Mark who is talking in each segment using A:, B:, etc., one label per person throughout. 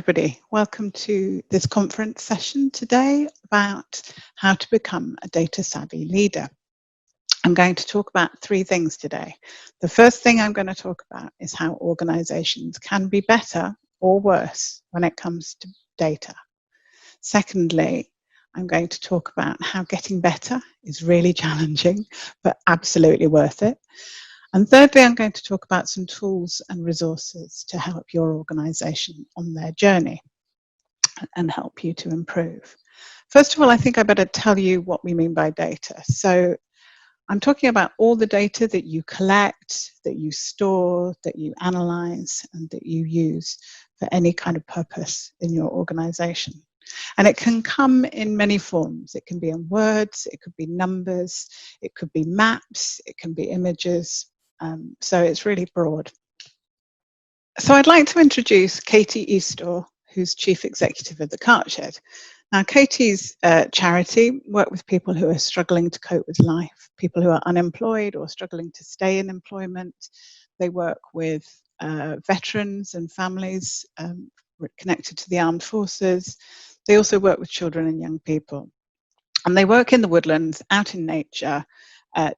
A: everybody. Welcome to this conference session today about how to become a data savvy leader. I'm going to talk about three things today. The first thing I'm going to talk about is how organizations can be better or worse when it comes to data. Secondly, I'm going to talk about how getting better is really challenging, but absolutely worth it. And thirdly, I'm going to talk about some tools and resources to help your organisation on their journey and help you to improve. First of all, I think I better tell you what we mean by data. So I'm talking about all the data that you collect, that you store, that you analyse, and that you use for any kind of purpose in your organisation. And it can come in many forms. It can be in words, it could be numbers, it could be maps, it can be images. So it's really broad. So I'd like to introduce Katie Eastaugh, who's Chief Executive of the Cartshed. Now, Katie's charity work with people who are struggling to cope with life, people who are unemployed or struggling to stay in employment. They work with veterans and families connected to the armed forces. They also work with children and young people. And they work in the woodlands, out in nature,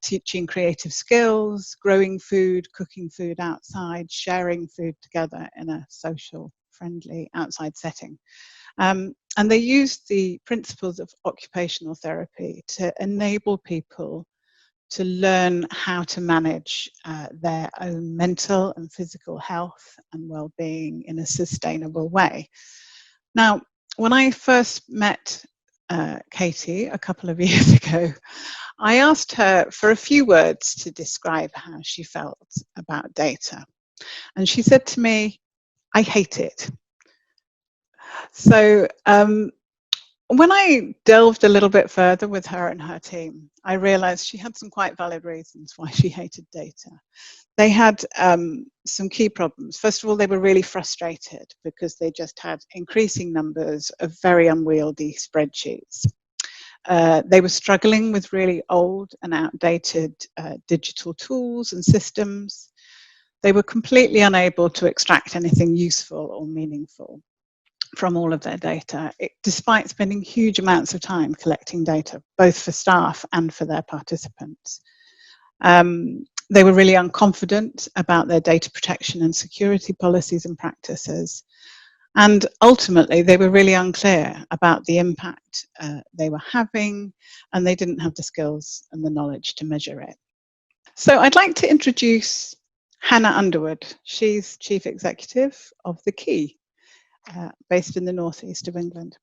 A: teaching creative skills, growing food, cooking food outside, sharing food together in a social, friendly outside setting. And they use the principles of occupational therapy to enable people to learn how to manage their own mental and physical health and well-being in a sustainable way. Now, when I first met Katie a couple of years ago, I asked her for a few words to describe how she felt about data. And she said to me, "I hate it." So when I delved a little bit further with her and her team, I realized she had some quite valid reasons why she hated data. They had some key problems. First of all, they were really frustrated because they just had increasing numbers of very unwieldy spreadsheets. They were struggling with really old and outdated digital tools and systems. They were completely unable to extract anything useful or meaningful from all of their data, despite spending huge amounts of time collecting data, both for staff and for their participants. They were really unconfident about their data protection and security policies and practices. And ultimately, they were really unclear about the impact they were having, and they didn't have the skills and the knowledge to measure it. So I'd like to introduce Hannah Underwood. She's Chief Executive of The Key, based in the northeast of England.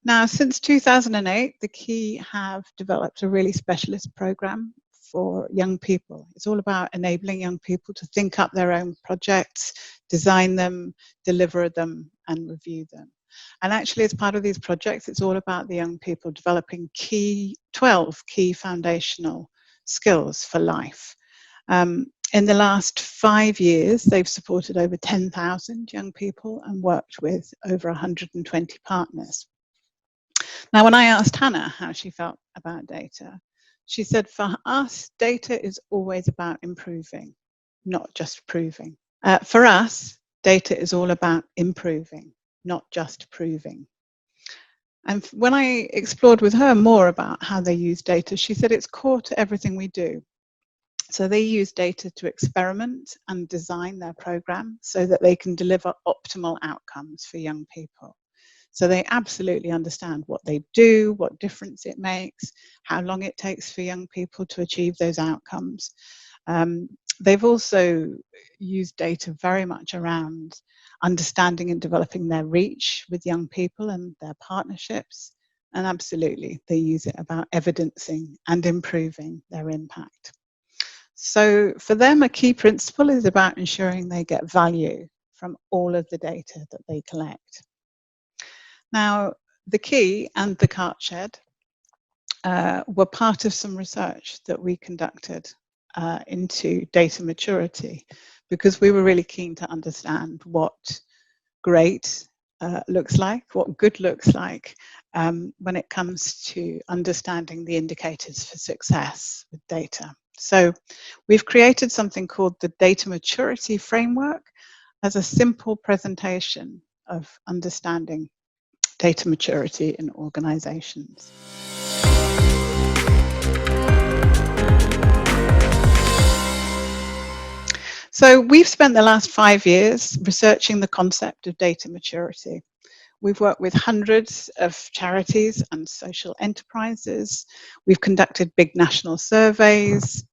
A: Now, since 2008, The Key have developed a really specialist program for young people. It's all about enabling young people to think up their own projects, design them, deliver them, and review them. And actually, as part of these projects, it's all about the young people developing 12 key foundational skills for life. In the last 5 years, they've supported over 10,000 young people and worked with over 120 partners. Now, when I asked Hannah how she felt about data, she said, for us, data is always about improving, not just proving. For us, data is all about improving, not just proving. And when I explored with her more about how they use data, she said it's core to everything we do. So they use data to experiment and design their program so that they can deliver optimal outcomes for young people. So they absolutely understand what they do, what difference it makes, how long it takes for young people to achieve those outcomes. They've also used data very much around understanding and developing their reach with young people and their partnerships. And absolutely, they use it about evidencing and improving their impact. So for them, a key principle is about ensuring they get value from all of the data that they collect. Now, The Key and the Cartshed were part of some research that we conducted into data maturity, because we were really keen to understand what great looks like, what good looks like when it comes to understanding the indicators for success with data. So we've created something called the Data Maturity Framework as a simple presentation of understanding data maturity in organizations. So we've spent the last 5 years researching the concept of data maturity. We've worked with hundreds of charities and social enterprises. We've conducted big national surveys.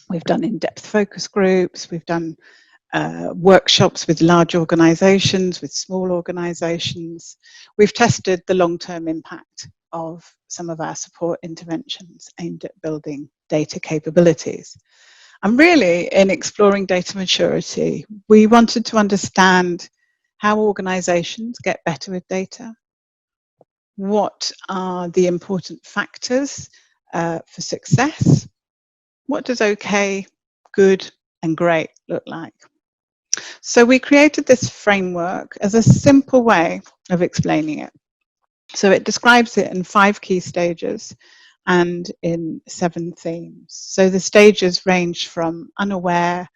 A: We've done in-depth focus groups. We've done workshops with large organizations, with small organizations. We've tested the long-term impact of some of our support interventions aimed at building data capabilities. And really, in exploring data maturity, we wanted to understand how organizations get better with data. What are the important factors for success? What does okay, good, and great look like? So we created this framework as a simple way of explaining it. So it describes it in 5 key stages and in 7 themes. So the stages range from unaware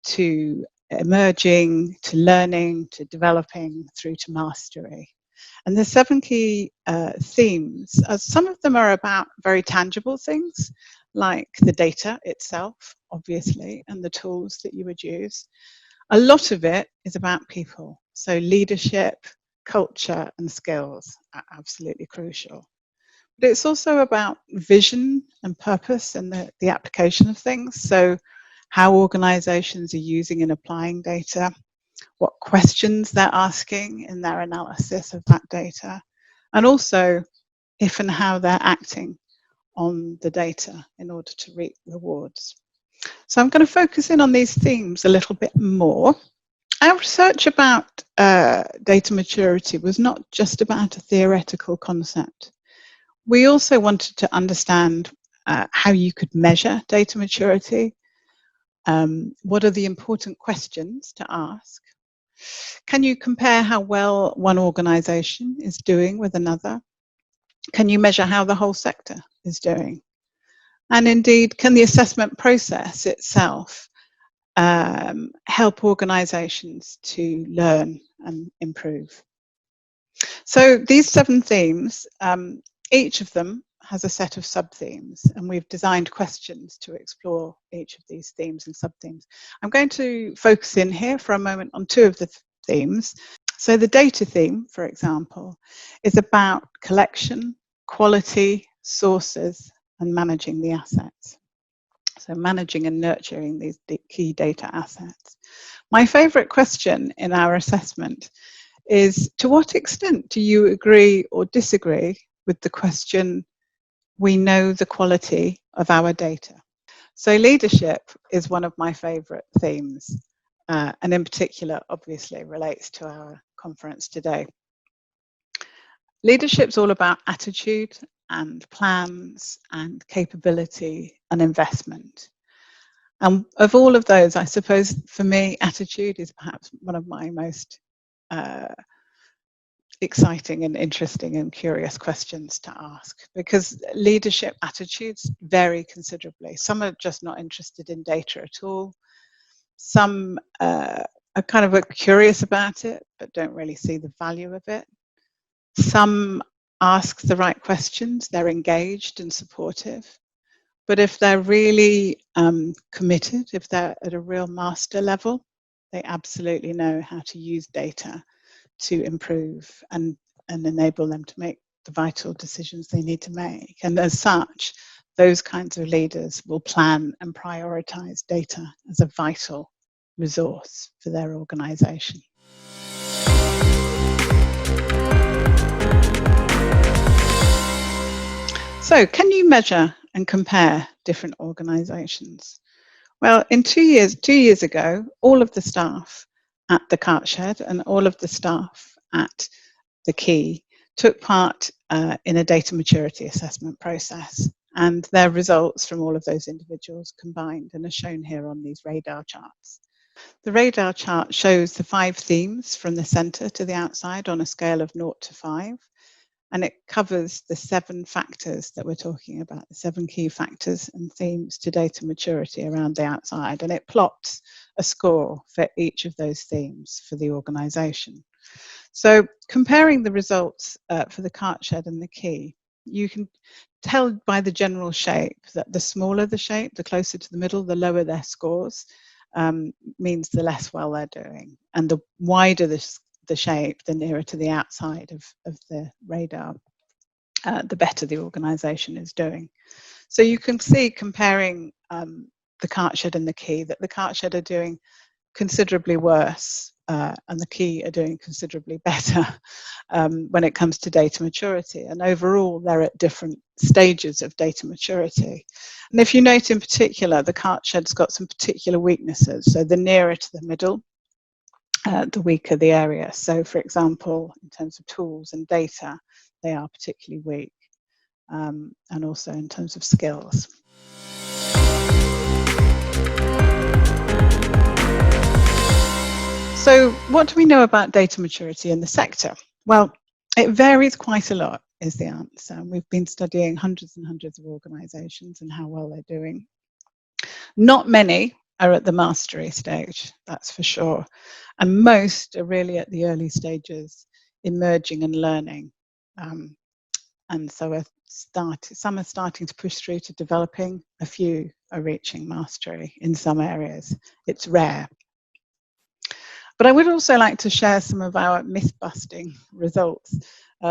A: to emerging, to learning, to developing, through to mastery. And the 7 key themes, some of them are about very tangible things, like the data itself, obviously, and the tools that you would use. A lot of it is about people. So leadership, culture, and skills are absolutely crucial. But it's also about vision and purpose and the application of things. So how organizations are using and applying data, what questions they're asking in their analysis of that data, and also if and how they're acting on the data in order to reap rewards. So I'm going to focus in on these themes a little bit more. Our research about data maturity was not just about a theoretical concept. We also wanted to understand how you could measure data maturity. What are the important questions to ask? Can you compare how well one organization is doing with another? Can you measure how the whole sector is doing? And indeed, can the assessment process itself help organizations to learn and improve? So these 7 themes, each of them has a set of sub-themes, and we've designed questions to explore each of these themes and sub-themes. I'm going to focus in here for a moment on 2 of the themes. So the data theme, for example, is about collection, quality, sources, and managing the assets. So managing and nurturing these key data assets. My favorite question in our assessment is, to what extent do you agree or disagree with the question, we know the quality of our data? So leadership is one of my favorite themes, and in particular, obviously, relates to our conference today. Leadership's all about attitude and plans and capability and investment. And of all of those, I suppose for me, attitude is perhaps one of my most exciting and interesting and curious questions to ask, because leadership attitudes vary considerably. Some are just not interested in data at all. Some are kind of curious about it, but don't really see the value of it. Some ask the right questions, they're engaged and supportive. But if they're really committed, if they're at a real master level, they absolutely know how to use data to improve and enable them to make the vital decisions they need to make. And as such, those kinds of leaders will plan and prioritize data as a vital resource for their organization. So, can you measure and compare different organizations? Well, in 2 years ago, all of the staff at the cart shed and all of the staff at the Key took part in a data maturity assessment process, and their results from all of those individuals combined and are shown here on these radar charts. The radar chart shows the 5 themes from the center to the outside on a scale of 0 to 5. And it covers the 7 factors that we're talking about, the 7 key factors and themes to data maturity around the outside. And it plots a score for each of those themes for the organization. So comparing the results for the cart shed and the key, you can tell by the general shape that the smaller the shape, the closer to the middle, the lower their scores, means the less well they're doing. And the wider the shape, the nearer to the outside of the radar, the better the organisation is doing. So you can see, comparing the cart shed and the key, that the cart shed are doing considerably worse and the key are doing considerably better when it comes to data maturity. And overall, they're at different stages of data maturity. And if you note in particular, the cart shed's got some particular weaknesses. So the nearer to the middle, the weaker the area. So for example, in terms of tools and data, they are particularly weak, and also in terms of skills. So what do we know about data maturity in the sector? Well, it varies quite a lot, is the answer. We've been studying hundreds and hundreds of organisations and how well they're doing. Not many are at the mastery stage, that's for sure. And most are really at the early stages, emerging and learning. And so some are starting to push through to developing, a few are reaching mastery in some areas. It's rare. But I would also like to share some of our myth-busting results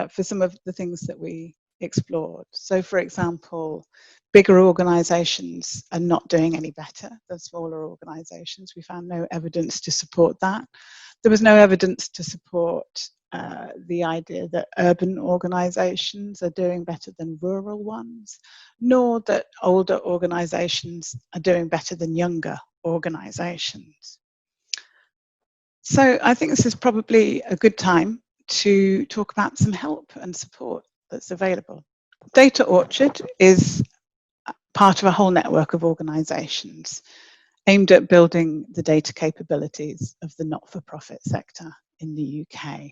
A: for some of the things that we explored. So for example, bigger organisations are not doing any better than smaller organisations. We found no evidence to support that. There was no evidence to support the idea that urban organisations are doing better than rural ones, nor that older organisations are doing better than younger organisations. So I think this is probably a good time to talk about some help and support that's available. Data Orchard is part of a whole network of organisations aimed at building the data capabilities of the not-for-profit sector in the UK.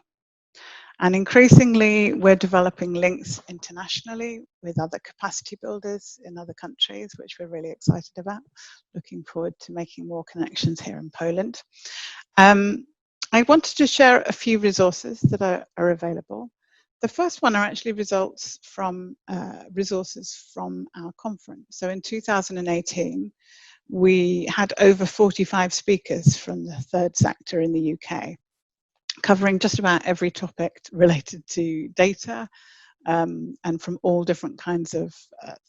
A: And increasingly, we're developing links internationally with other capacity builders in other countries, which we're really excited about. Looking forward to making more connections here in Poland. I wanted to share a few resources that are available. The first one are actually results from resources from our conference. So in 2018, we had over 45 speakers from the third sector in the UK, covering just about every topic related to data, and from all different kinds of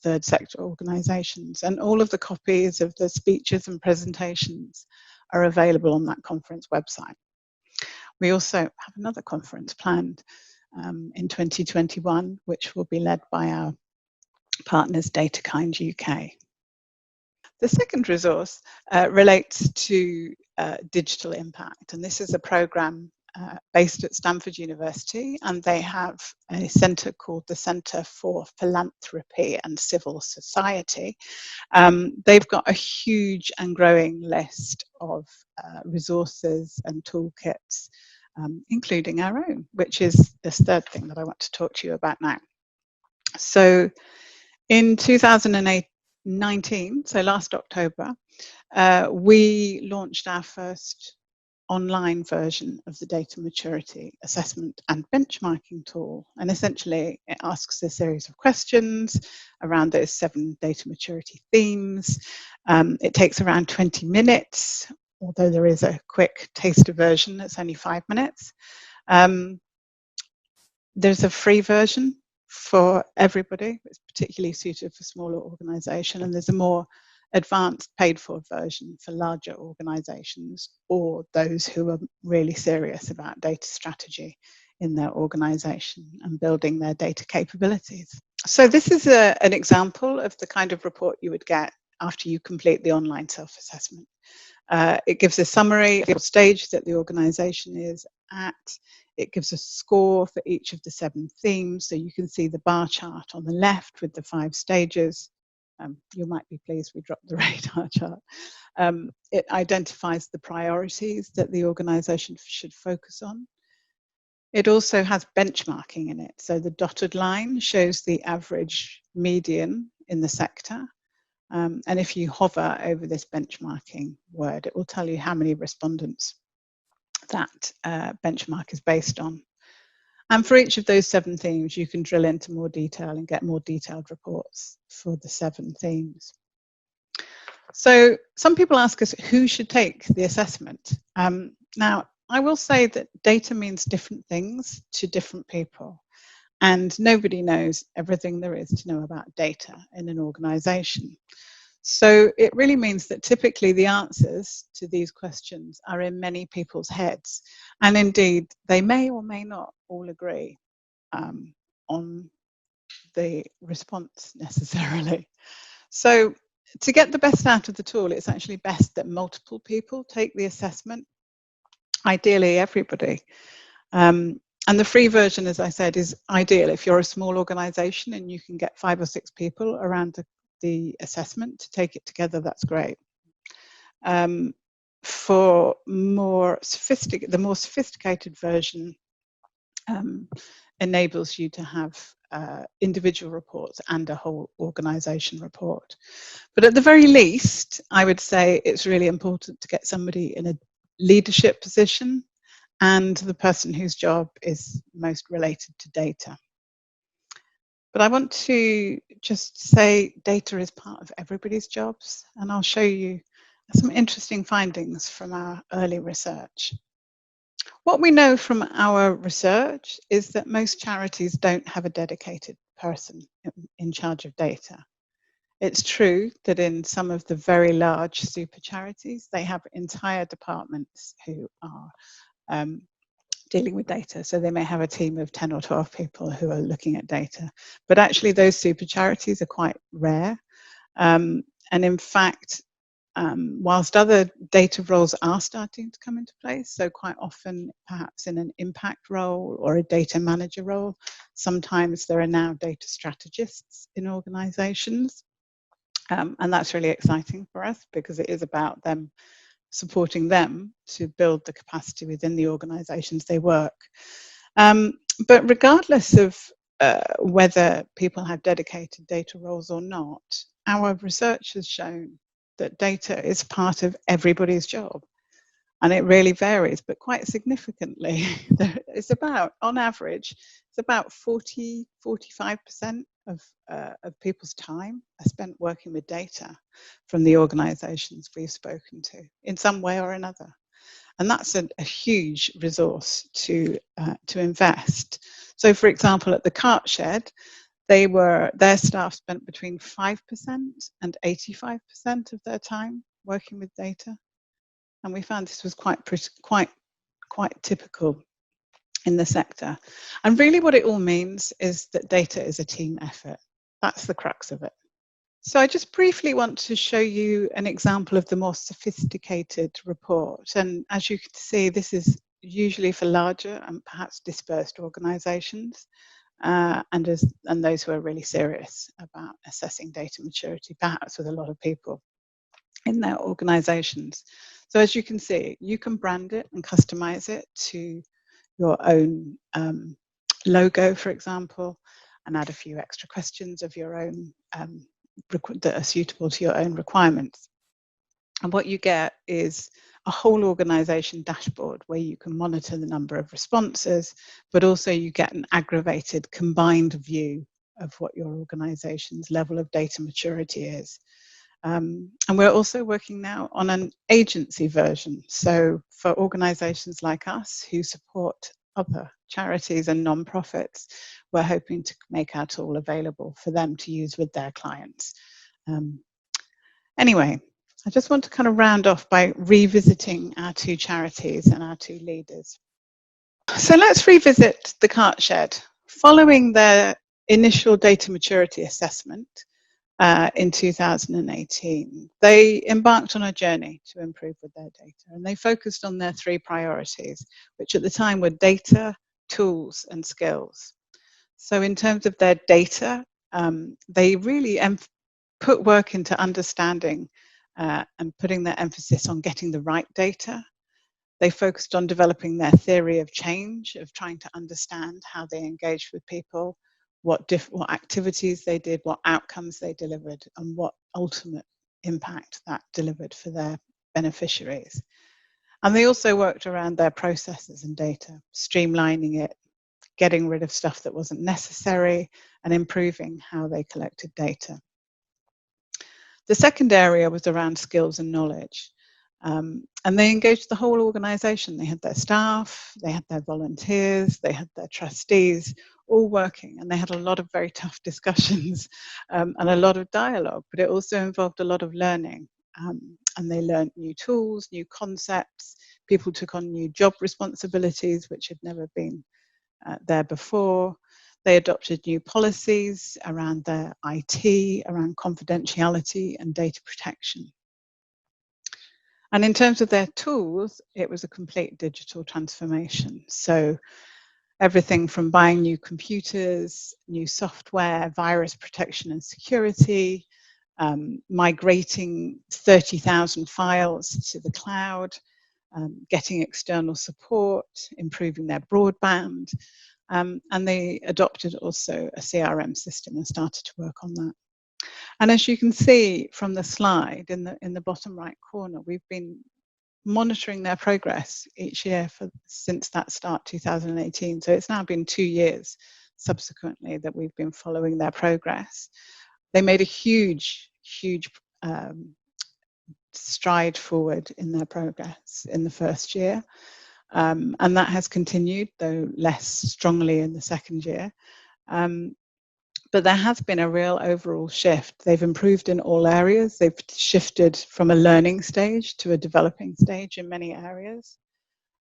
A: third sector organisations. And all of the copies of the speeches and presentations are available on that conference website. We also have another conference planned in 2021, which will be led by our partners DataKind UK. The second resource relates to digital impact, and this is a programme based at Stanford University, and they have a centre called the Centre for Philanthropy and Civil Society. They've got a huge and growing list of resources and toolkits, including our own, which is this third thing that I want to talk to you about now. So in 2019, so last October, we launched our first online version of the data maturity assessment and benchmarking tool. And essentially, it asks a series of questions around those 7 data maturity themes. It takes around 20 minutes, although there is a quick taster version that's only 5 minutes. There's a free version for everybody. It's particularly suited for smaller organisations, and there's a more advanced paid-for version for larger organisations or those who are really serious about data strategy in their organisation and building their data capabilities. So this is an example of the kind of report you would get after you complete the online self-assessment. It gives a summary of the stage that the organisation is at. It gives a score for each of the 7 themes. So you can see the bar chart on the left with the 5 stages. You might be pleased we dropped the radar chart. It identifies the priorities that the organisation should focus on. It also has benchmarking in it. So the dotted line shows the average median in the sector. And if you hover over this benchmarking word, it will tell you how many respondents that benchmark is based on. And for each of those 7 themes, you can drill into more detail and get more detailed reports for the 7 themes. So some people ask us who should take the assessment. Now, I will say that data means different things to different people, and nobody knows everything there is to know about data in an organization. So it really means that typically the answers to these questions are in many people's heads, and indeed they may or may not all agree on the response necessarily. So to get the best out of the tool, it's actually best that multiple people take the assessment, ideally everybody. And the free version, as I said, is ideal if you're a small organization and you can get 5 or 6 people around the assessment to take it together, that's great. For the more sophisticated version enables you to have individual reports and a whole organization report. But at the very least, I would say it's really important to get somebody in a leadership position and the person whose job is most related to data. But I want to just say data is part of everybody's jobs, and I'll show you some interesting findings from our early research. What we know from our research is that most charities don't have a dedicated person in charge of data. It's true that in some of the very large super charities, they have entire departments who are dealing with data. So they may have a team of 10 or 12 people who are looking at data. But actually, those super charities are quite rare. And in fact, whilst other data roles are starting to come into place, so quite often perhaps in an impact role or a data manager role, sometimes there are now data strategists in organizations. And that's really exciting for us because it is about them supporting them to build the capacity within the organizations they work. But regardless of whether people have dedicated data roles or not, our research has shown that data is part of everybody's job. And it really varies, but quite significantly. It's about, on average, it's about 40–45% of people's time are spent working with data from the organizations we've spoken to in some way or another. And that's a huge resource to invest. So, for example, at the cart shed, their staff spent between 5% and 85% of their time working with data. And we found this was quite typical in the sector. And really what it all means is that data is a team effort. That's the crux of it. So I just briefly want to show you an example of the more sophisticated report. And as you can see, this is usually for larger and perhaps dispersed organizations and those who are really serious about assessing data maturity, perhaps with a lot of people in their organizations. So as you can see, you can brand it and customize it to your own logo, for example, and add a few extra questions of your own that are suitable to your own requirements. And what you get is a whole organization dashboard where you can monitor the number of responses, but also you get an aggregated combined view of what your organization's level of data maturity is. And we're also working now on an agency version. So for organizations like us who support other charities and non-profits, we're hoping to make our tool available for them to use with their clients. Anyway, I just want to kind of round off by revisiting our 2 charities and our 2 leaders. So let's revisit the cart shed. Following their initial data maturity assessment, in 2018, they embarked on a journey to improve with their data, and they focused on their 3 priorities, which at the time were data, tools, and skills. So in terms of their data, they really put work into understanding and putting their emphasis on getting the right data. They focused on developing their theory of change, of trying to understand how they engaged with people, what activities they did, what outcomes they delivered, and what ultimate impact that delivered for their beneficiaries. And they also worked around their processes and data, streamlining it, getting rid of stuff that wasn't necessary, and improving how they collected data. The second area was around skills and knowledge. And they engaged the whole organisation. They had their staff, they had their volunteers, they had their trustees, all working, and they had a lot of very tough discussions and a lot of dialogue, but it also involved a lot of learning. And they learned new tools, new concepts. People took on new job responsibilities, which had never been there before. They adopted new policies around their IT, around confidentiality and data protection. And in terms of their tools, it was a complete digital transformation. So everything from buying new computers, new software, virus protection and security, migrating 30,000 files to the cloud, getting external support, improving their broadband, and they adopted also a CRM system and started to work on that. And as you can see from the slide in the bottom right corner, we've been monitoring their progress each year since that start, 2018. So it's now been 2 years subsequently that we've been following their progress. They made a huge stride forward in their progress in the first year. And that has continued, though less strongly in the second year. But there has been a real overall shift. They've improved in all areas. They've shifted from a learning stage to a developing stage in many areas.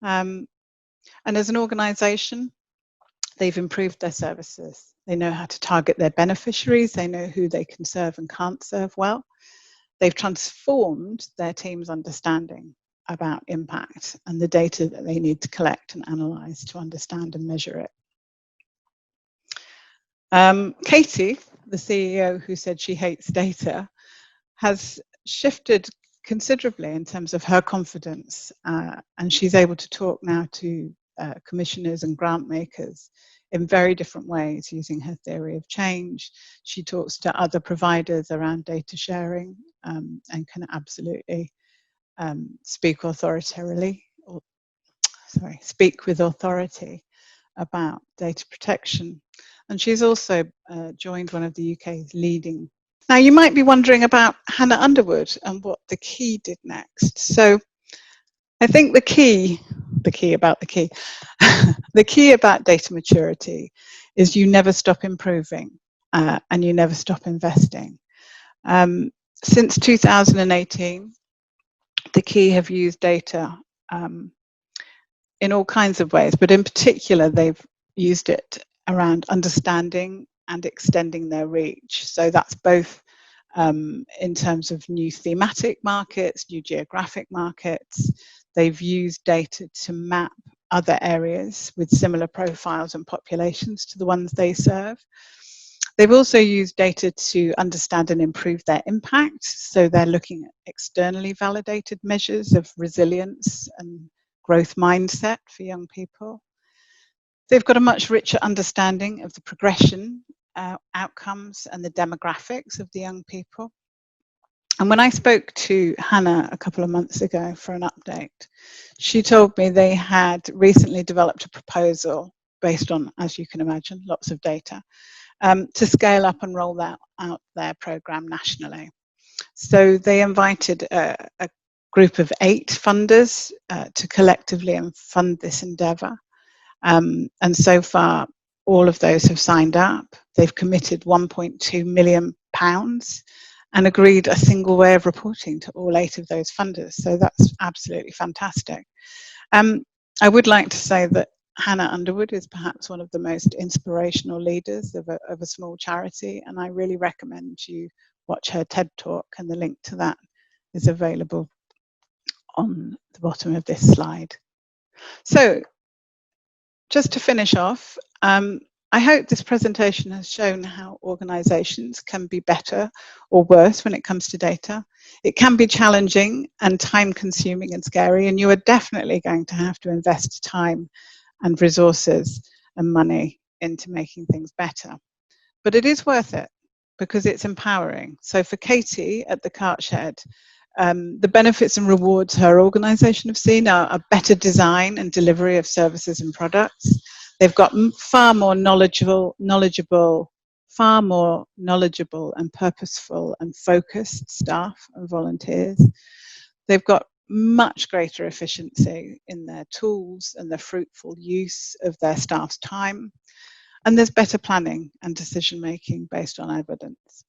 A: And as an organisation, they've improved their services. They know how to target their beneficiaries. They know who they can serve and can't serve well. They've transformed their team's understanding about impact and the data that they need to collect and analyse to understand and measure it. Katie, the CEO who said she hates data, has shifted considerably in terms of her confidence, and she's able to talk now to commissioners and grant makers in very different ways using her theory of change. She talks to other providers around data sharing and can absolutely speak with authority about data protection. And she's also joined one of the UK's leading. Now, you might be wondering about Hannah Underwood and what the key did next. So I think the key about data maturity is you never stop improving and you never stop investing. Since 2018, the key have used data in all kinds of ways, but in particular, they've used it around understanding and extending their reach. So that's both in terms of new thematic markets, new geographic markets. They've used data to map other areas with similar profiles and populations to the ones they serve. They've also used data to understand and improve their impact. So they're looking at externally validated measures of resilience and growth mindset for young people. They've got a much richer understanding of the progression, outcomes and the demographics of the young people. And when I spoke to Hannah a couple of months ago for an update, she told me they had recently developed a proposal based on, as you can imagine, lots of data, to scale up and roll out their programme nationally. So they invited a group of 8 funders to collectively fund this endeavour. And so far, all of those have signed up. They've committed £1.2 million and agreed a single way of reporting to all 8 of those funders. So that's absolutely fantastic. I would like to say that Hannah Underwood is perhaps one of the most inspirational leaders of a small charity, and I really recommend you watch her TED Talk, and the link to that is available on the bottom of this slide. So just to finish off, I hope this presentation has shown how organisations can be better or worse when it comes to data. It can be challenging and time-consuming and scary, and you are definitely going to have to invest time and resources and money into making things better. But it is worth it because it's empowering. So for Katie at the Cart Shed, the benefits and rewards her organisation have seen are a better design and delivery of services and products. They've got far more knowledgeable and purposeful and focused staff and volunteers. They've got much greater efficiency in their tools and the fruitful use of their staff's time. And there's better planning and decision making based on evidence.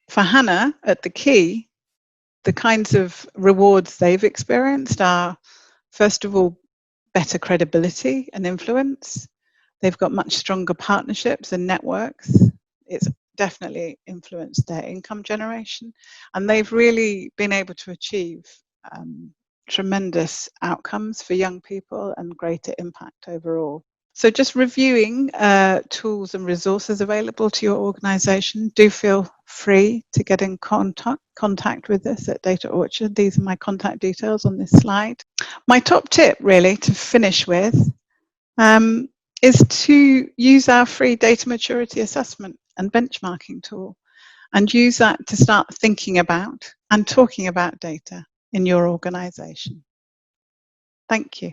A: For Hannah at the Key, the kinds of rewards they've experienced are, first of all, better credibility and influence. They've got much stronger partnerships and networks. It's definitely influenced their income generation. And they've really been able to achieve tremendous outcomes for young people and greater impact overall. So just reviewing tools and resources available to your organisation. Do feel free to get in contact with us at Data Orchard. These are my contact details on this slide. My top tip really to finish with is to use our free data maturity assessment and benchmarking tool, and use that to start thinking about and talking about data in your organisation. Thank you.